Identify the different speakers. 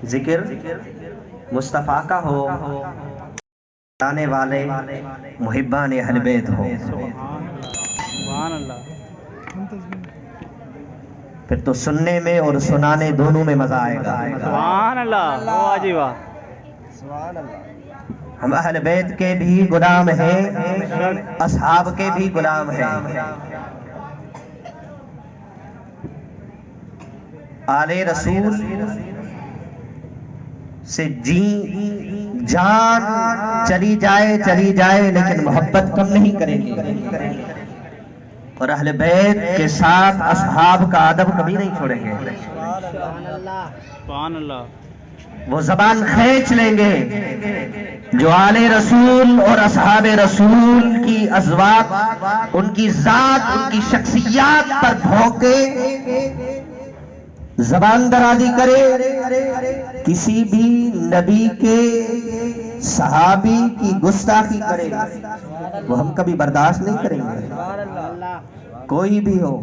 Speaker 1: ذکر مصطفیٰ کا ہو، جانے والے محبان اہل بیت ہو،
Speaker 2: سبحان اللہ،
Speaker 1: پھر تو سننے میں اور سنانے دونوں میں مزہ آئے گا۔
Speaker 2: سبحان اللہ، واہ جی واہ،
Speaker 1: ہم اہل بیت کے بھی غلام ہیں، اصحاب کے بھی غلام ہیں۔ آل رسول سے جی جان چلی جائے لیکن محبت کم نہیں کریں گے، اور اہل بیت کے ساتھ اصحاب کا ادب کبھی نہیں چھوڑیں گے۔
Speaker 2: سبحان اللہ،
Speaker 1: وہ زبان کھینچ لیں گے جو آل رسول اور اصحاب رسول کی ازواج، ان کی ذات، ان کی شخصیات پر بھونکے، زبان درازی کرے، کسی بھی نبی کے صحابی کی گستاخی کرے، وہ ہم کبھی برداشت نہیں کریں گے، کوئی بھی ہو۔